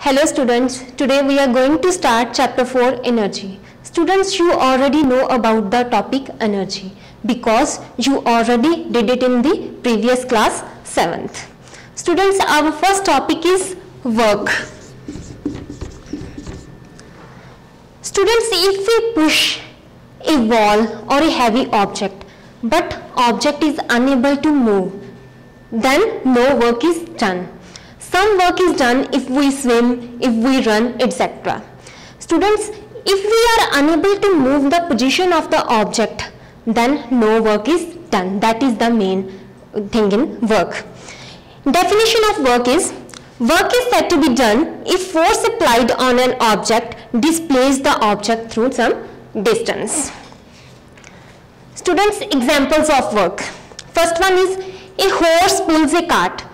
Hello students, today we are going to start chapter 4 energy. Students, you already know about the topic energy because you already did it in the previous class 7th. Students, our first topic is work. Students, if we push a wall or a heavy object but object is unable to move, then no work is done. Some work is done if we swim, if we run, etc. Students, if we are unable to move the position of the object, then no work is done. That is the main thing in work. Definition of work is said to be done if force applied on an object displaces the object through some distance. Students, examples of work. First one is a horse pulls a cart.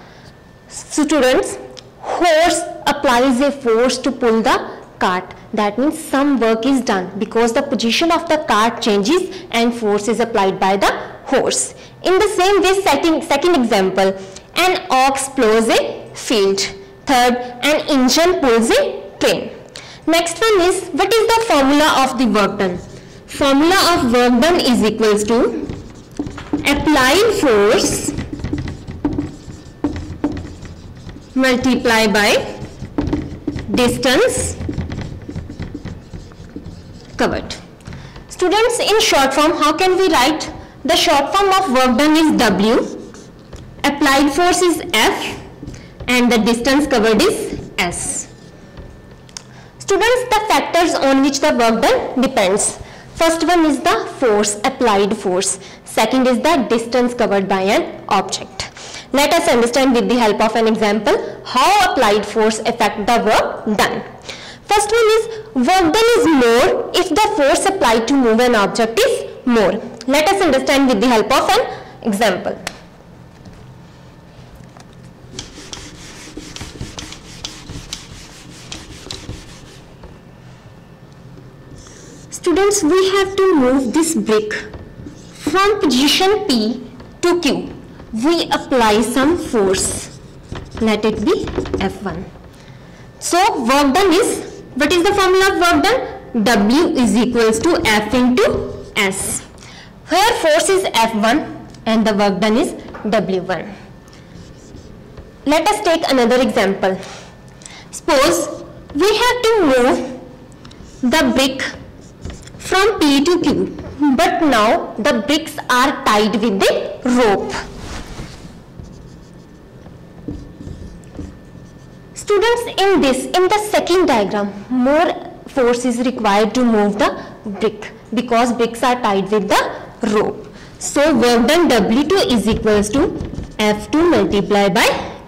Students, horse applies a force to pull the cart. That means some work is done because the position of the cart changes and force is applied by the horse. In the same way, second example, an ox plows a field. Third, an engine pulls a train. Next one is, what is the formula of the work done? Formula of work done is equals to applied force multiply by distance covered. Students, in short form, how can we write? The short form of work done is W, applied force is F, and the distance covered is S. Students, the factors on which the work done depends. First one is the force, applied force. Second is the distance covered by an object. Let us understand with the help of an example how applied force affect the work done. First one is, work done is more if the force applied to move an object is more. Let us understand with the help of an example. Students, we have to move this brick from position P to Q. We apply some force. Let it be F1. So work done is, what is the formula of work done? W is equals to F into S. Here force is F1 and the work done is W1. Let us take another example. Suppose we have to move the brick from P to Q, but now the bricks are tied with the rope. Students, in the second diagram, more force is required to move the brick because bricks are tied with the rope. So work done W2 is equals to F2 multiplied by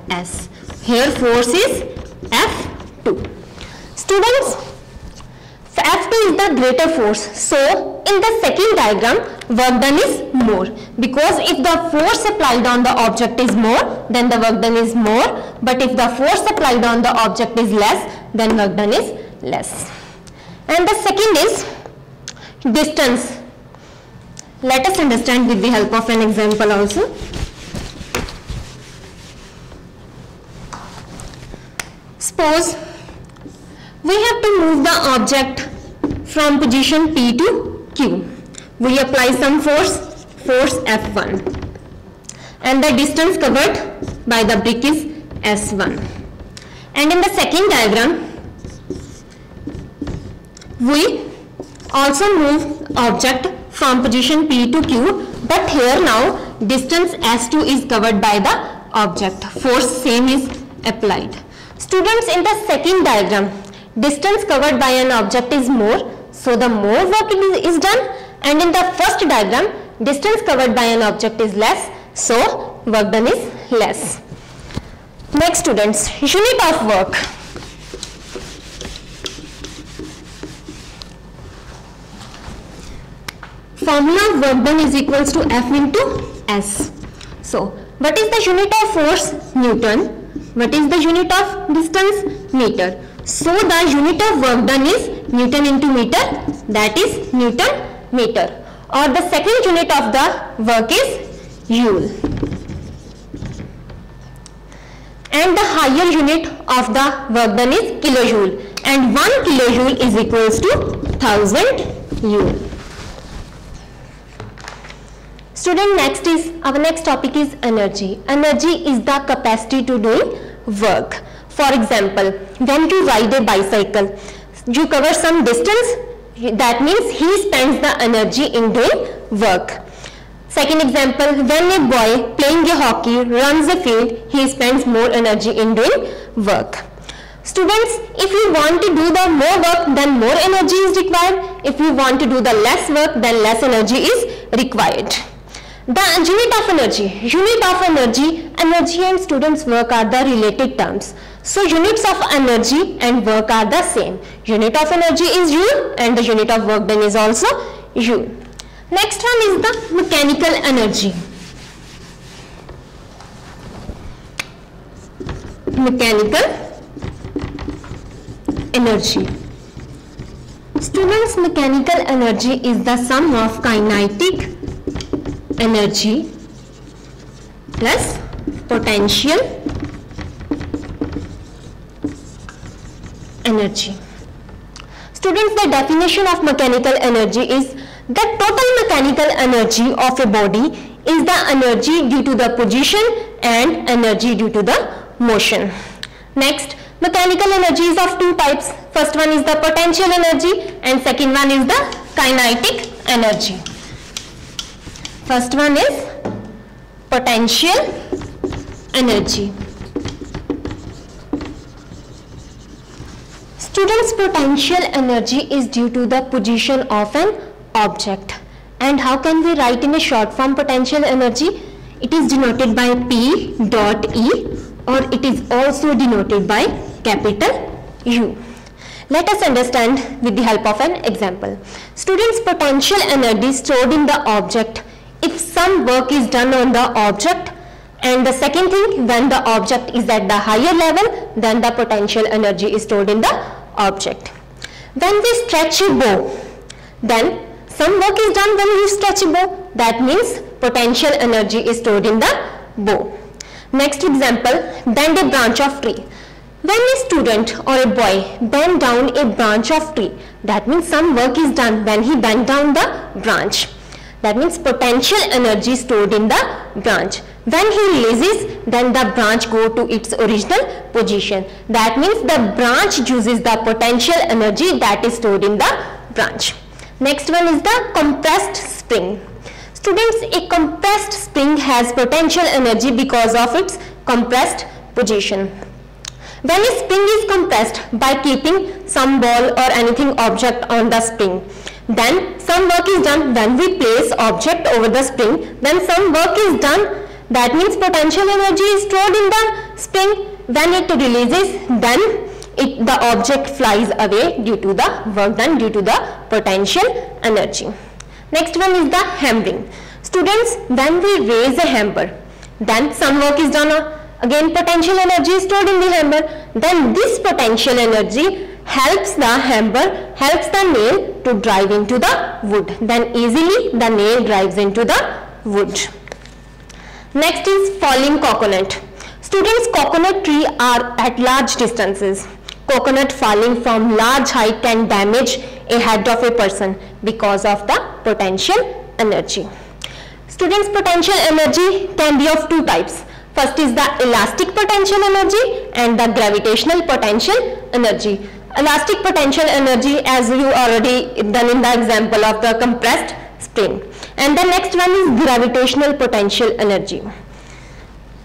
S. Here force is F2. Students, F2 is the greater force. So in the second diagram, work done is more because if the force applied on the object is more, then the work done is more. But if the force applied on the object is less, then work done is less. And the second is distance. Let us understand with the help of an example also. Suppose we have to move the object from position P to Q. We apply some force F1, and the distance covered by the brick is S1. And in the second diagram, we also move object from position P to Q, but here now distance S2 is covered by the object. Force same is applied. Students, in the second diagram, distance covered by an object is more, so the more work is done, and in the first diagram, distance covered by an object is less, so work done is less. Next students, unit of work. Formula of work done is equals to F into S. So what is the unit of force? Newton. What is the unit of distance? Meter. So the unit of work done is Newton into meter, that is Newton meter. Or the second unit of the work is Joule. and the higher unit of the work done is kilojoule, and 1 kilojoule is equals to 1000 joule. Student, our next topic is energy. Energy is the capacity to do work. For example, when you ride a bicycle, you cover some distance, that means he spends the energy in doing work. Second example, when a boy playing a hockey runs a field, he spends more energy in doing work. Students, if you want to do the more work, then more energy is required. If you want to do the less work, then less energy is required. The unit of energy and students' work are the related terms. So units of energy and work are the same. Unit of energy is joule and the unit of work done is also joule. Next one is the mechanical energy. Mechanical energy. Students, mechanical energy is the sum of kinetic energy plus potential energy. Students, the definition of mechanical energy is the total mechanical energy of a body is the energy due to the position and energy due to the motion. Next, mechanical energy is of two types. First one is the potential energy and second one is the kinetic energy. First one is potential energy. Students, potential energy is due to the position of an object. And how can we write in a short form potential energy? It is denoted by P dot E, or it is also denoted by capital U. Let us understand with the help of an example. Students, potential energy stored in the object if some work is done on the object, and the second thing, when the object is at the higher level, then the potential energy is stored in the object. When we stretch a bow, then some work is done when you stretch a bow, that means potential energy is stored in the bow. Next example, bend a branch of tree. When a student or a boy bend down a branch of tree, that means some work is done when he bent down the branch. That means potential energy stored in the branch. When he releases, then the branch go to its original position. That means the branch uses the potential energy that is stored in the branch. Next one is the compressed spring. Students, a compressed spring has potential energy because of its compressed position. When a spring is compressed by keeping some ball or anything object on the spring, then some work is done when we place object over the spring, then some work is done, that means potential energy is stored in the spring. When it releases, then the object flies away due to the work done due to the potential energy. Next one is the hammering. Students, when we raise a hammer, then some work is done, again potential energy is stored in the hammer, then this potential energy helps the hammer, helps the nail to drive into the wood, then easily the nail drives into the wood. Next is falling coconut. Students, coconut trees are at large distances. Coconut falling from large height can damage a head of a person because of the potential energy. Students, potential energy can be of two types. First is the elastic potential energy and the gravitational potential energy. Elastic potential energy, as you already done in the example of the compressed spring. And the next one is gravitational potential energy.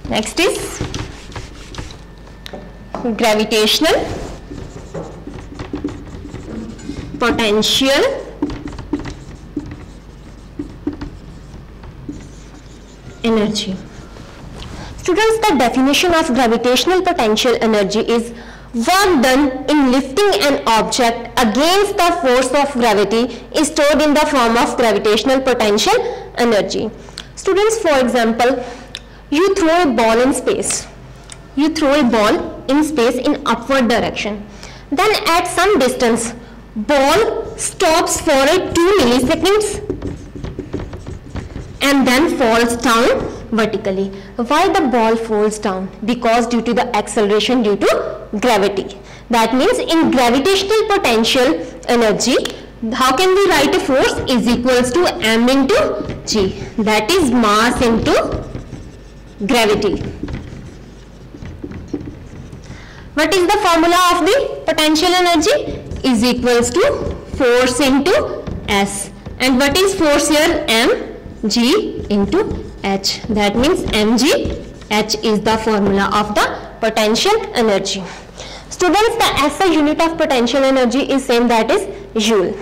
Next is gravitational potential energy. Students, the definition of gravitational potential energy is work done in lifting an object against the force of gravity is stored in the form of gravitational potential energy. Students, for example, you throw a ball in space. You throw a ball in space in upward direction. Then at some distance, ball stops for 2 milliseconds and then falls down vertically. Why the ball falls down? Because due to the acceleration due to gravity. That means in gravitational potential energy, how can we write a force is equals to m into g, that is mass into gravity. What is the formula of the potential energy? Is equals to force into S. And what is force here? mg into h. That means mg h is the formula of the potential energy. Students, the SI unit of potential energy is same, that is joule.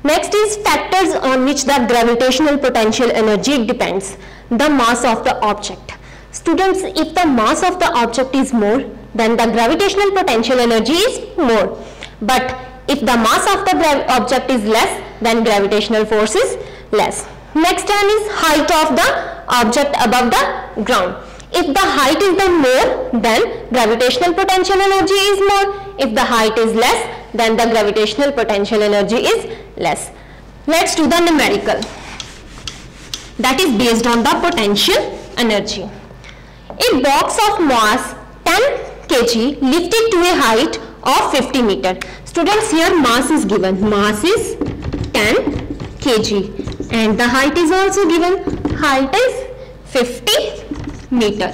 Next is factors on which the gravitational potential energy depends. The mass of the object. Students, if the mass of the object is more, then the gravitational potential energy is more. But if the mass of the object is less, then gravitational force is less. Next one is height of the object above the ground. If the height is the more, then gravitational potential energy is more. If the height is less, then the gravitational potential energy is less. Let's do the numerical. That is based on the potential energy. A box of mass 10 kg lifted to a height of 50 meter. Students, here mass is given. Mass is 10 kg and the height is also given. Height is 50 meter.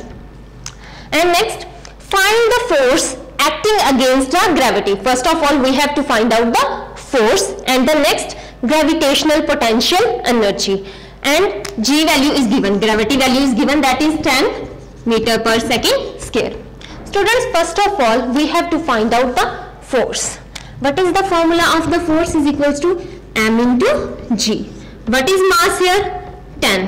And next, find the force acting against the gravity. First of all, we have to find out the force, and the next gravitational potential energy. And g value is given, gravity value is given, that is 10 meter per second square. Students, first of all, we have to find out the force. What is the formula of the force? Is equals to m into g. What is mass here? 10.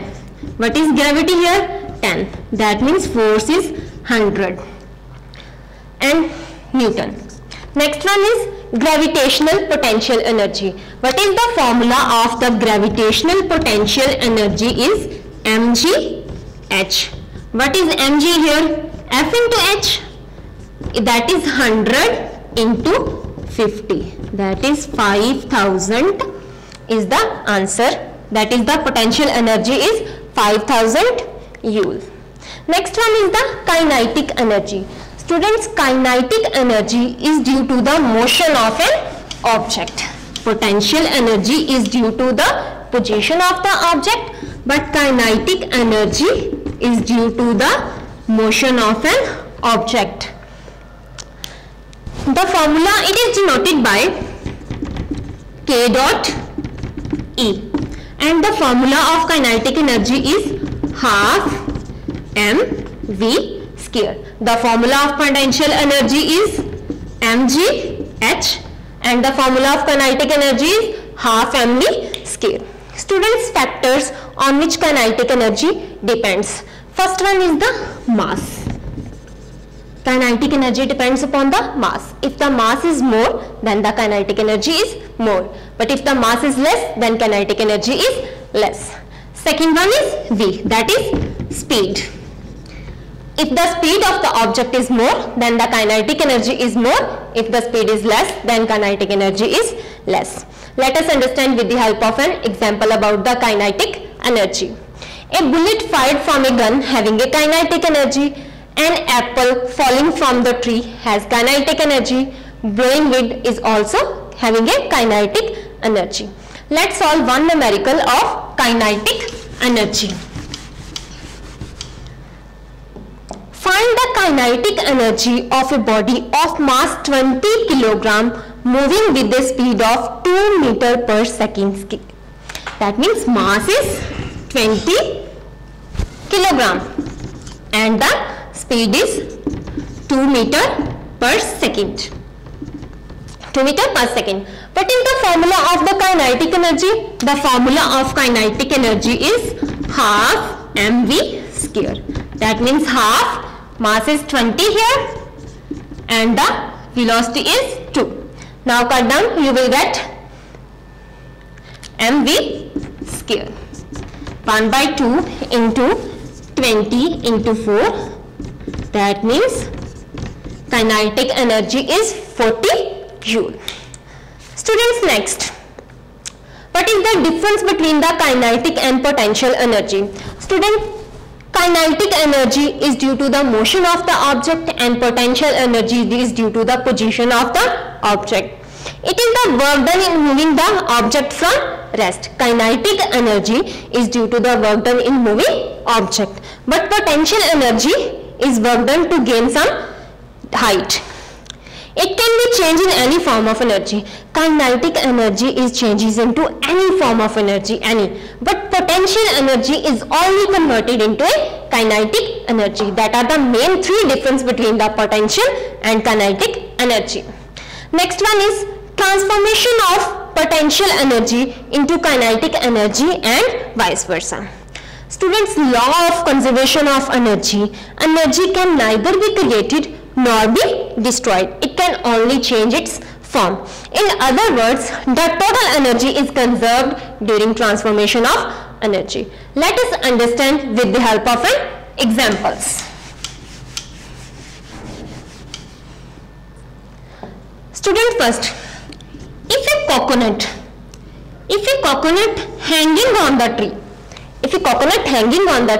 What is gravity here? 10. That means force is 100 and Newton. Next one is gravitational potential energy. What is the formula of the gravitational potential energy? Is mgh. What is mg here? F into h. That is 100 into 50. That is 5000 is the answer. That is the potential energy is 5000 joule. Next one is the kinetic energy. Students, kinetic energy is due to the motion of an object. Potential energy is due to the position of the object, but kinetic energy is due to the motion of an object. The formula, it is denoted by K dot E, and the formula of kinetic energy is half mv square. The formula of potential energy is mgh and the formula of kinetic energy is half mv square. Students, factors on which kinetic energy depends. First one is the mass. Kinetic energy depends upon the mass. If the mass is more, then the kinetic energy is more. But if the mass is less, then kinetic energy is less. Second one is v, that is speed. If the speed of the object is more, then the kinetic energy is more. If the speed is less, then kinetic energy is less. Let us understand with the help of an example about the kinetic energy. A bullet fired from a gun having a kinetic energy. An apple falling from the tree has kinetic energy. Blowing wind is also having a kinetic energy. Let's solve one numerical of kinetic energy. Find the kinetic energy of a body of mass 20 kg moving with a speed of 2 meter per second. That means mass is 20 kg and the speed is 2 meter per second. 2 meter per second. What is the formula of the kinetic energy? The formula of kinetic energy is half mv square. That means half, mass is 20 here and the velocity is 2. Now cut down, you will get mv square. 1 by 2 into 20 into 4. That means kinetic energy is 40 joule. Students, next, what is the difference between the kinetic and potential energy? Students, Kinetic energy is due to the motion of the object and potential energy is due to the position of the object. It is the work done in moving the object from rest. Kinetic energy is due to the work done in moving object, but potential energy is work done to gain some height. It can be changed in any form of energy. Kinetic energy is changes into any form of energy, but potential energy is only converted into a kinetic energy. That are the main three difference between the potential and kinetic energy. Next one is transformation of potential energy into kinetic energy and vice versa. Students, law of conservation of energy. Energy can neither be created nor be destroyed. It can only change its form. In other words, the total energy is conserved during transformation of energy. Let us understand with the help of examples. Student, first, if a coconut hanging on the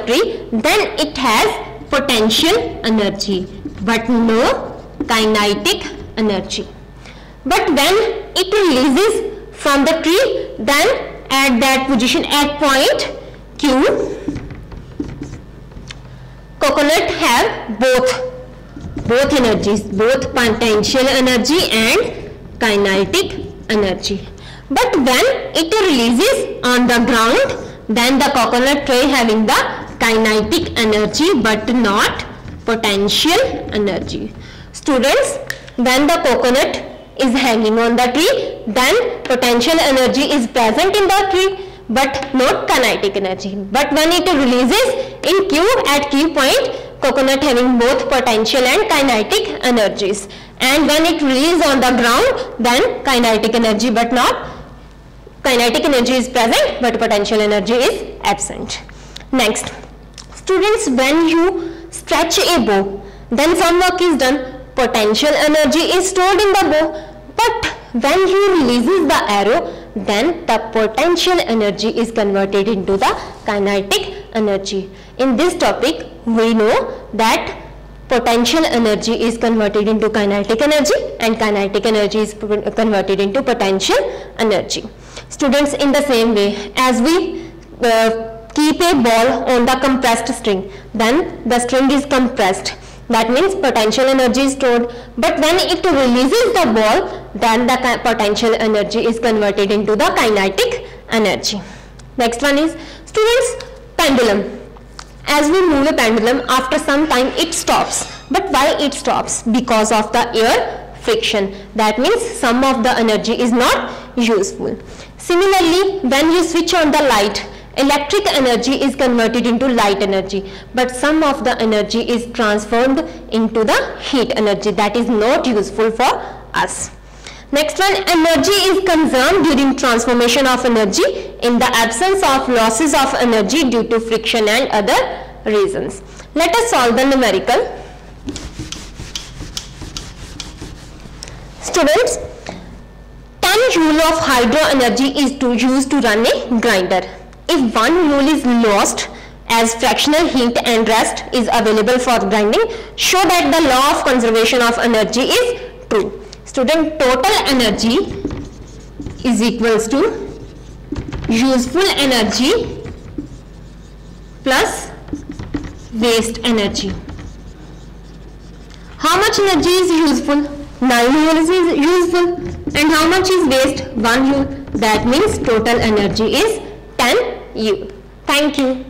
tree, then it has potential energy but no kinetic energy. But when it releases from the tree, then at that position, at point Q, coconut have both energies, both potential energy and kinetic energy. But when it releases on the ground, then the coconut tree having the kinetic energy but not potential energy. Students, when the coconut is hanging on the tree, then potential energy is present in the tree but not kinetic energy. But when it releases in Q, at Q point, coconut having both potential and kinetic energies, and when it releases on the ground, then kinetic energy is present but potential energy is absent. Next, students, when you stretch a bow, then some work is done. Potential energy is stored in the bow, but when you releases the arrow, then the potential energy is converted into the kinetic energy. In this topic, we know that potential energy is converted into kinetic energy and kinetic energy is converted into potential energy. Students, in the same way, as we keep a ball on the compressed string, then the string is compressed. That means potential energy is stored, but when it releases the ball, then the potential energy is converted into the kinetic energy. Next one is, students, pendulum. As we move a pendulum, after some time it stops. But why it stops? Because of the air friction. That means some of the energy is not useful. Similarly, when you switch on the light, electric energy is converted into light energy, but some of the energy is transformed into the heat energy that is not useful for us. Next one, energy is conserved during transformation of energy in the absence of losses of energy due to friction and other reasons. Let us solve the numerical. Students, 10 joule of hydro energy is used to run a grinder. If 1 joule is lost as fractional heat and rest is available for grinding, show that the law of conservation of energy is true. Student, total energy is equals to useful energy plus waste energy. How much energy is useful? 9 joules is useful. And how much is waste? 1 joule. That means total energy is 10 joule. Thank you.